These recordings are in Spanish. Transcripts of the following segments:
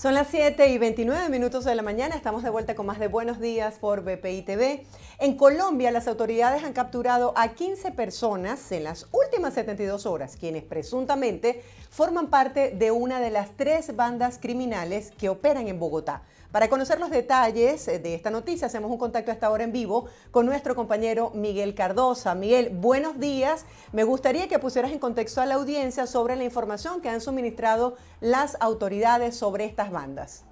Son las 7:29 de la mañana, estamos de vuelta con más de Buenos Días por BPI TV. En Colombia, las autoridades han capturado a 15 personas en las últimas 72 horas, quienes presuntamente forman parte de una de las 3 bandas criminales que operan en Bogotá. Para conocer los detalles de esta noticia, hacemos un contacto a esta hora en vivo con nuestro compañero Miguel Cardosa. Miguel, buenos días. Me gustaría que pusieras en contexto a la audiencia sobre la información que han suministrado las autoridades sobre estas bandas.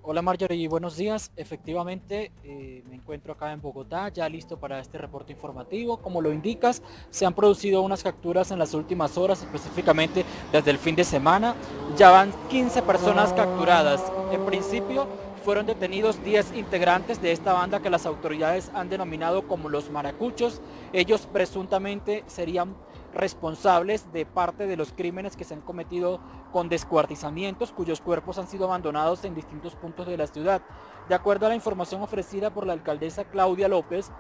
Hola Marjorie, buenos días. Efectivamente, me encuentro acá en Bogotá, ya listo para este reporte informativo. Como lo indicas, se han producido unas capturas en las últimas horas, específicamente desde el fin de semana. Ya van 15 personas capturadas. En principio, fueron detenidos 10 integrantes de esta banda que las autoridades han denominado como los Maracuchos. Ellos presuntamente serían responsables de parte de los crímenes que se han cometido con descuartizamientos cuyos cuerpos han sido abandonados en distintos puntos de la ciudad. De acuerdo a la información ofrecida por la alcaldesa Claudia López,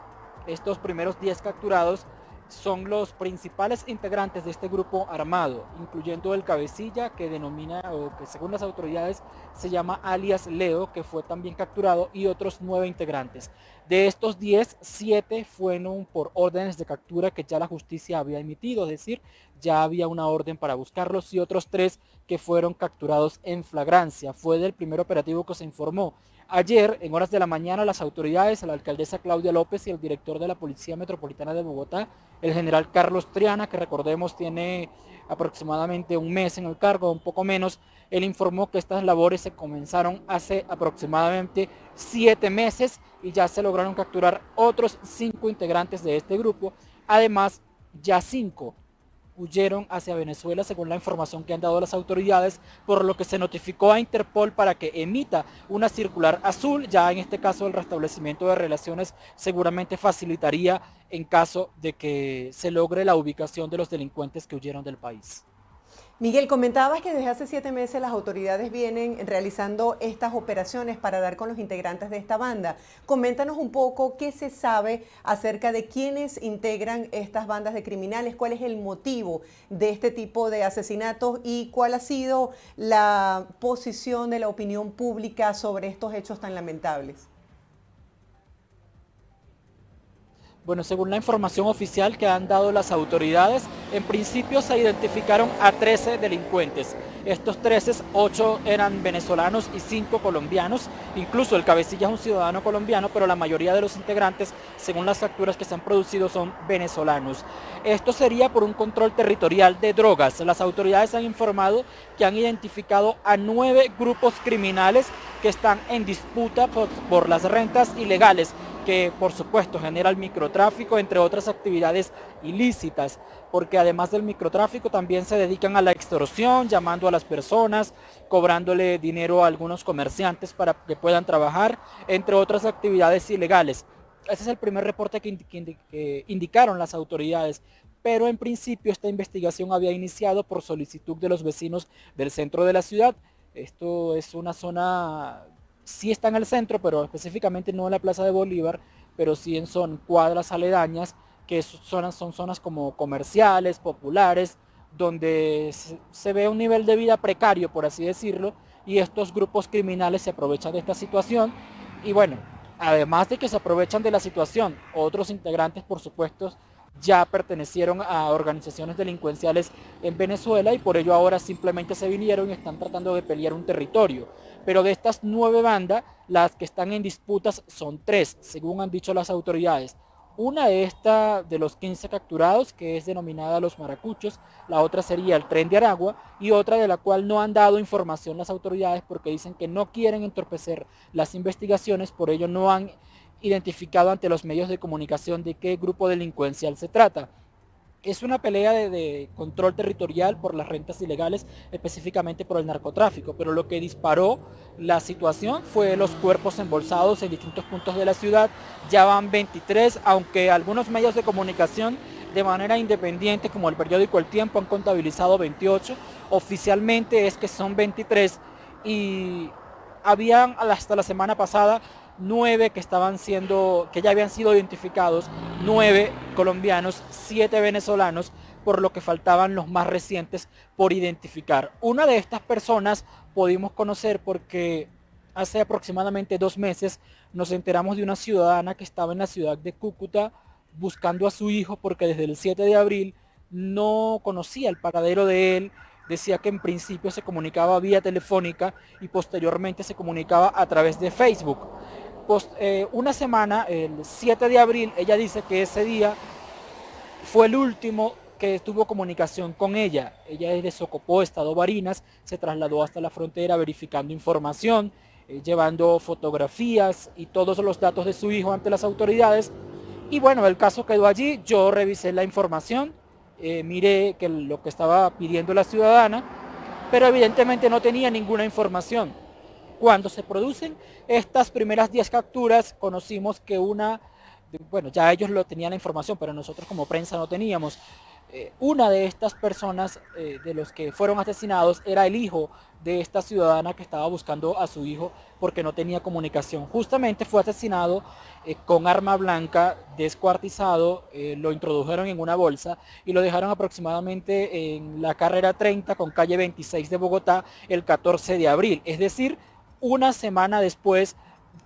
estos primeros 10 capturados son los principales integrantes de este grupo armado, incluyendo el cabecilla que denomina, o que según las autoridades se llama alias Leo, que fue también capturado, y otros 9 integrantes. De estos 10, 7 fueron por órdenes de captura que ya la justicia había emitido, es decir, ya había una orden para buscarlos, y otros 3 que fueron capturados en flagrancia. Fue del primer operativo que se informó. Ayer, en horas de la mañana, las autoridades, la alcaldesa Claudia López y el director de la Policía Metropolitana de Bogotá, el general Carlos Triana, que recordemos tiene aproximadamente un mes en el cargo, un poco menos, él informó que estas labores se comenzaron hace aproximadamente 7 meses y ya se lograron capturar otros 5 integrantes de este grupo. Además, ya 5 huyeron hacia Venezuela según la información que han dado las autoridades, por lo que se notificó a Interpol para que emita una circular azul. Ya en este caso el restablecimiento de relaciones seguramente facilitaría en caso de que se logre la ubicación de los delincuentes que huyeron del país. Miguel, comentabas que desde hace 7 meses las autoridades vienen realizando estas operaciones para dar con los integrantes de esta banda. Coméntanos un poco qué se sabe acerca de quiénes integran estas bandas de criminales, cuál es el motivo de este tipo de asesinatos y cuál ha sido la posición de la opinión pública sobre estos hechos tan lamentables. Bueno, según la información oficial que han dado las autoridades, en principio se identificaron a 13 delincuentes. Estos 13, 8 eran venezolanos y 5 colombianos. Incluso el cabecilla es un ciudadano colombiano, pero la mayoría de los integrantes, según las capturas que se han producido, son venezolanos. Esto sería por un control territorial de drogas. Las autoridades han informado que han identificado a 9 grupos criminales que están en disputa por las rentas ilegales, que por supuesto genera el microtráfico, entre otras actividades ilícitas, porque además del microtráfico también se dedican a la extorsión, llamando a las personas, cobrándole dinero a algunos comerciantes para que puedan trabajar, entre otras actividades ilegales. Ese es el primer reporte que indicaron las autoridades, pero en principio esta investigación había iniciado por solicitud de los vecinos del centro de la ciudad. Esto es una zona, sí está en el centro, pero específicamente no en la Plaza de Bolívar, pero sí son cuadras aledañas, que son zonas como comerciales, populares, donde se ve un nivel de vida precario, por así decirlo, y estos grupos criminales se aprovechan de esta situación. Y bueno, además de que se aprovechan de la situación, otros integrantes, por supuesto, ya pertenecieron a organizaciones delincuenciales en Venezuela y por ello ahora simplemente se vinieron y están tratando de pelear un territorio. Pero de estas 9 bandas, las que están en disputas son 3, según han dicho las autoridades. Una de los 15 capturados, que es denominada Los Maracuchos, la otra sería el Tren de Aragua, y otra de la cual no han dado información las autoridades porque dicen que no quieren entorpecer las investigaciones, por ello no han identificado ante los medios de comunicación de qué grupo delincuencial se trata. Es una pelea de control territorial por las rentas ilegales, específicamente por el narcotráfico, pero lo que disparó la situación fue los cuerpos embolsados en distintos puntos de la ciudad. Ya van 23, aunque algunos medios de comunicación de manera independiente, como el periódico El Tiempo, han contabilizado 28. Oficialmente es que son 23 y habían hasta la semana pasada 9 que ya habían sido identificados, 9 colombianos, 7 venezolanos, por lo que faltaban los más recientes por identificar. Una de estas personas pudimos conocer porque hace aproximadamente 2 meses nos enteramos de una ciudadana que estaba en la ciudad de Cúcuta buscando a su hijo porque desde el 7 de abril no conocía el paradero de él. Decía que en principio se comunicaba vía telefónica y posteriormente se comunicaba a través de Facebook. Una semana, el 7 de abril, ella dice que ese día fue el último que tuvo comunicación con ella. Ella es de Socopó, Estado Barinas, se trasladó hasta la frontera verificando información, llevando fotografías y todos los datos de su hijo ante las autoridades. Y bueno, el caso quedó allí, yo revisé la información, miré que lo que estaba pidiendo la ciudadana, pero evidentemente no tenía ninguna información. Cuando se producen estas primeras 10 capturas, conocimos que bueno, ya ellos lo tenían la información, pero nosotros como prensa no teníamos. Una de estas personas de los que fueron asesinados era el hijo de esta ciudadana que estaba buscando a su hijo porque no tenía comunicación. Justamente fue asesinado con arma blanca, descuartizado, lo introdujeron en una bolsa y lo dejaron aproximadamente en la carrera 30 con calle 26 de Bogotá el 14 de abril. Es decir, una semana después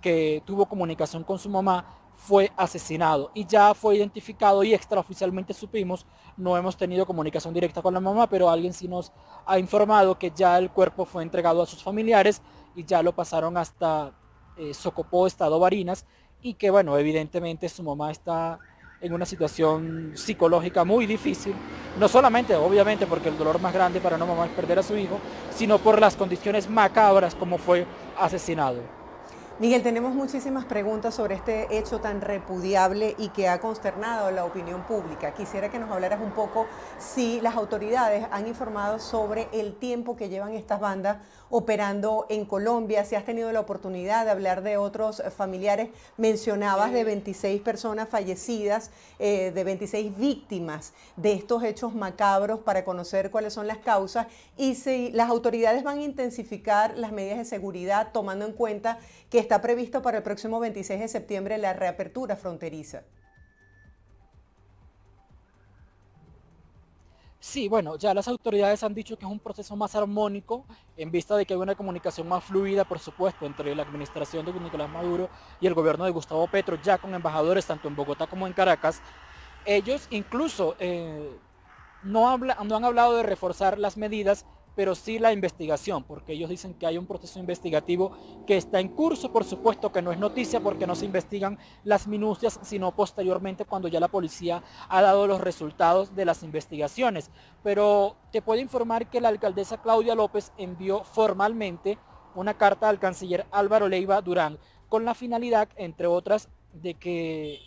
que tuvo comunicación con su mamá, fue asesinado y ya fue identificado y extraoficialmente supimos, no hemos tenido comunicación directa con la mamá, pero alguien sí nos ha informado que ya el cuerpo fue entregado a sus familiares y ya lo pasaron hasta Socopó, Estado Barinas, y que bueno, evidentemente su mamá está en una situación psicológica muy difícil, no solamente obviamente porque el dolor más grande para una mamá es perder a su hijo, sino por las condiciones macabras como fue asesinado. Miguel, tenemos muchísimas preguntas sobre este hecho tan repudiable y que ha consternado a la opinión pública. Quisiera que nos hablaras un poco si las autoridades han informado sobre el tiempo que llevan estas bandas operando en Colombia, si has tenido la oportunidad de hablar de otros familiares. Mencionabas de 26 personas fallecidas, de 26 víctimas de estos hechos macabros para conocer cuáles son las causas y si las autoridades van a intensificar las medidas de seguridad tomando en cuenta que está previsto para el próximo 26 de septiembre la reapertura fronteriza. Sí, bueno, ya las autoridades han dicho que es un proceso más armónico en vista de que hay una comunicación más fluida, por supuesto, entre la administración de Nicolás Maduro y el gobierno de Gustavo Petro, ya con embajadores tanto en Bogotá como en Caracas. Ellos incluso no han hablado de reforzar las medidas, pero sí la investigación, porque ellos dicen que hay un proceso investigativo que está en curso, por supuesto que no es noticia porque no se investigan las minucias, sino posteriormente cuando ya la policía ha dado los resultados de las investigaciones. Pero te puedo informar que la alcaldesa Claudia López envió formalmente una carta al canciller Álvaro Leiva Durán, con la finalidad, entre otras, de que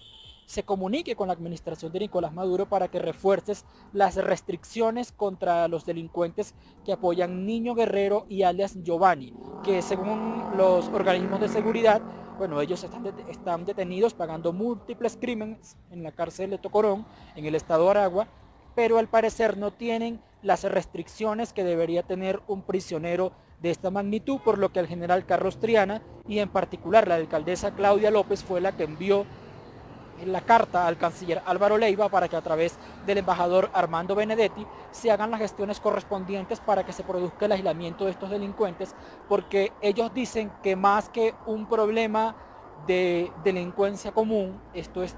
se comunique con la administración de Nicolás Maduro para que refuerces las restricciones contra los delincuentes que apoyan Niño Guerrero y alias Giovanni, que según los organismos de seguridad, bueno, ellos están detenidos pagando múltiples crímenes en la cárcel de Tocorón, en el estado de Aragua, pero al parecer no tienen las restricciones que debería tener un prisionero de esta magnitud, por lo que el general Carlos Triana y en particular la alcaldesa Claudia López fue la que envió la carta al canciller Álvaro Leiva para que a través del embajador Armando Benedetti se hagan las gestiones correspondientes para que se produzca el aislamiento de estos delincuentes, porque ellos dicen que más que un problema de delincuencia común,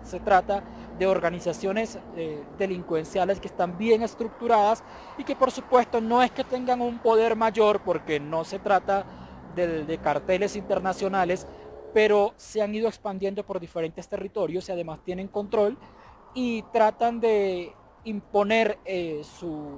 se trata de organizaciones delincuenciales que están bien estructuradas y que por supuesto no es que tengan un poder mayor, porque no se trata de carteles internacionales, pero se han ido expandiendo por diferentes territorios y además tienen control y tratan de imponer su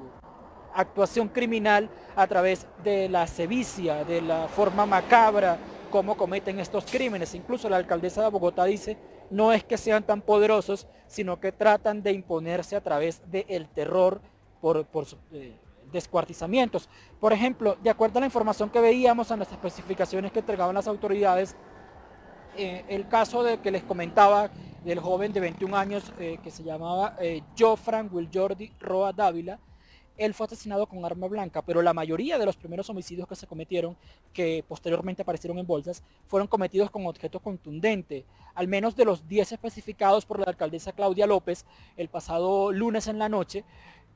actuación criminal a través de la sevicia, de la forma macabra como cometen estos crímenes. Incluso la alcaldesa de Bogotá dice, no es que sean tan poderosos, sino que tratan de imponerse a través del terror por descuartizamientos. Por ejemplo, de acuerdo a la información que veíamos en las especificaciones que entregaban las autoridades, el caso de que les comentaba del joven de 21 años que se llamaba Jofran Wiljordi Roa Dávila, él fue asesinado con arma blanca, pero la mayoría de los primeros homicidios que se cometieron, que posteriormente aparecieron en bolsas, fueron cometidos con objeto contundente. Al menos de los 10 especificados por la alcaldesa Claudia López el pasado lunes en la noche,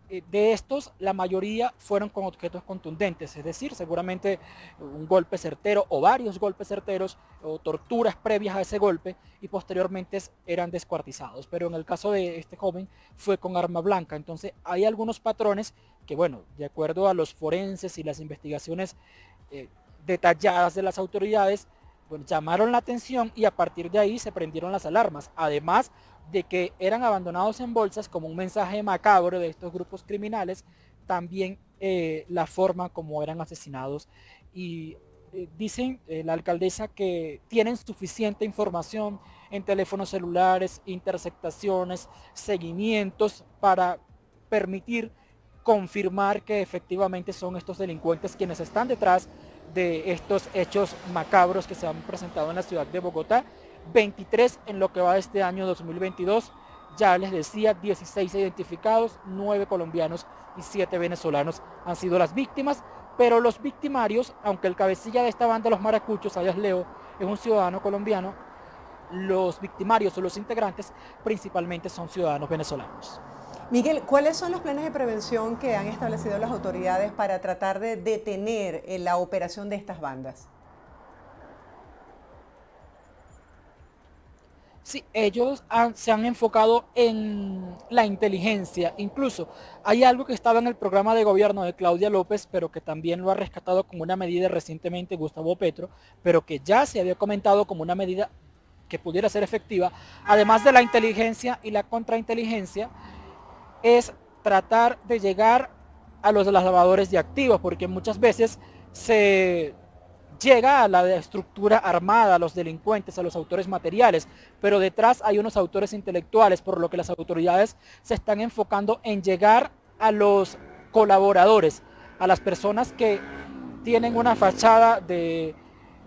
de estos, la mayoría fueron con objetos contundentes, es decir, seguramente un golpe certero o varios golpes certeros o torturas previas a ese golpe y posteriormente eran descuartizados. Pero en el caso de este joven fue con arma blanca. Entonces hay algunos patrones que, bueno, de acuerdo a los forenses y las investigaciones detalladas de las autoridades, bueno, llamaron la atención y a partir de ahí se prendieron las alarmas. Además de que eran abandonados en bolsas como un mensaje macabro de estos grupos criminales, también la forma como eran asesinados. Y dicen la alcaldesa que tienen suficiente información en teléfonos celulares, interceptaciones, seguimientos para permitir confirmar que efectivamente son estos delincuentes quienes están detrás de estos hechos macabros que se han presentado en la ciudad de Bogotá. 23 en lo que va de este año 2022, ya les decía, 16 identificados, 9 colombianos y 7 venezolanos han sido las víctimas, pero los victimarios, aunque el cabecilla de esta banda, los maracuchos, alias Leo, es un ciudadano colombiano, los victimarios o los integrantes principalmente son ciudadanos venezolanos. Miguel, ¿cuáles son los planes de prevención que han establecido las autoridades para tratar de detener la operación de estas bandas? Sí, ellos se han enfocado en la inteligencia. Incluso hay algo que estaba en el programa de gobierno de Claudia López, pero que también lo ha rescatado como una medida recientemente Gustavo Petro, pero que ya se había comentado como una medida que pudiera ser efectiva, además de la inteligencia y la contrainteligencia, es tratar de llegar a los lavadores de activos, porque muchas veces se llega a la estructura armada, a los delincuentes, a los autores materiales, pero detrás hay unos autores intelectuales, por lo que las autoridades se están enfocando en llegar a los colaboradores, a las personas que tienen una fachada de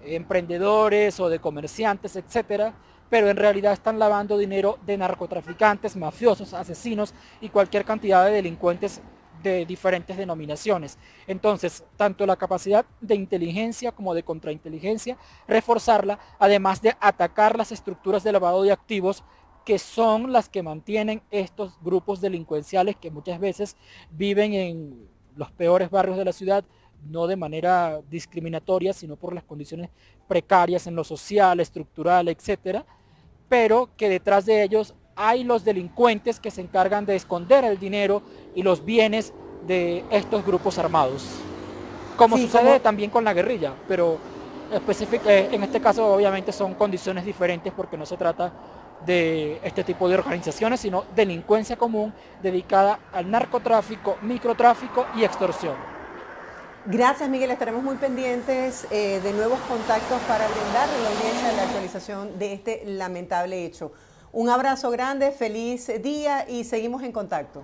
emprendedores o de comerciantes, etcétera, pero en realidad están lavando dinero de narcotraficantes, mafiosos, asesinos y cualquier cantidad de delincuentes de diferentes denominaciones. Entonces, tanto la capacidad de inteligencia como de contrainteligencia, reforzarla, además de atacar las estructuras de lavado de activos que son las que mantienen estos grupos delincuenciales que muchas veces viven en los peores barrios de la ciudad, no de manera discriminatoria, sino por las condiciones precarias en lo social, estructural, etcétera, pero que detrás de ellos hay los delincuentes que se encargan de esconder el dinero y los bienes de estos grupos armados. Como sí, sucede también con la guerrilla, pero en este caso obviamente son condiciones diferentes porque no se trata de este tipo de organizaciones, sino delincuencia común dedicada al narcotráfico, microtráfico y extorsión. Gracias, Miguel. Estaremos muy pendientes de nuevos contactos para brindarle a la audiencia la actualización de este lamentable hecho. Un abrazo grande, feliz día y seguimos en contacto.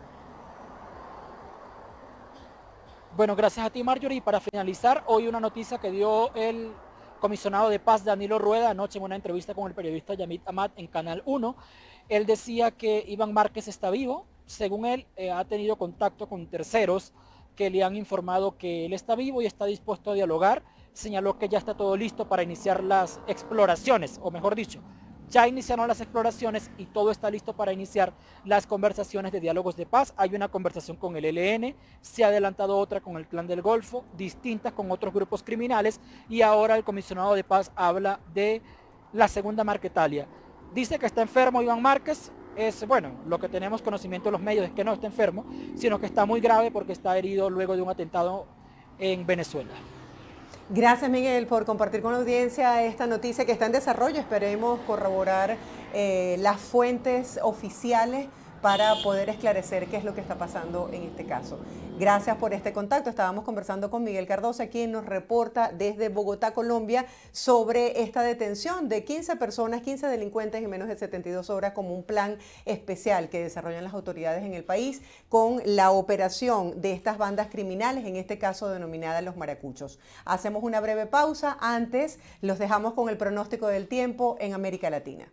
Bueno, gracias a ti, Marjorie. Y para finalizar, hoy una noticia que dio el comisionado de paz Danilo Rueda anoche en una entrevista con el periodista Yamit Amad en Canal 1. Él decía que Iván Márquez está vivo. Según él, ha tenido contacto con terceros que le han informado que él está vivo y está dispuesto a dialogar. Señaló que ya está todo listo para iniciar las exploraciones, o mejor dicho, ya iniciaron las exploraciones y todo está listo para iniciar las conversaciones de diálogos de paz. Hay una conversación con el ELN, se ha adelantado otra con el Clan del Golfo, distintas con otros grupos criminales y ahora el comisionado de paz habla de la segunda Marquetalia. Dice que está enfermo Iván Márquez, bueno, lo que tenemos conocimiento en los medios es que no está enfermo, sino que está muy grave porque está herido luego de un atentado en Venezuela. Gracias, Miguel, por compartir con la audiencia esta noticia que está en desarrollo. Esperemos corroborar las fuentes oficiales para poder esclarecer qué es lo que está pasando en este caso. Gracias por este contacto. Estábamos conversando con Miguel Cardosa, quien nos reporta desde Bogotá, Colombia, sobre esta detención de 15 personas, 15 delincuentes en menos de 72 horas como un plan especial que desarrollan las autoridades en el país con la operación de estas bandas criminales, en este caso denominadas los maracuchos. Hacemos una breve pausa. Antes los dejamos con el pronóstico del tiempo en América Latina.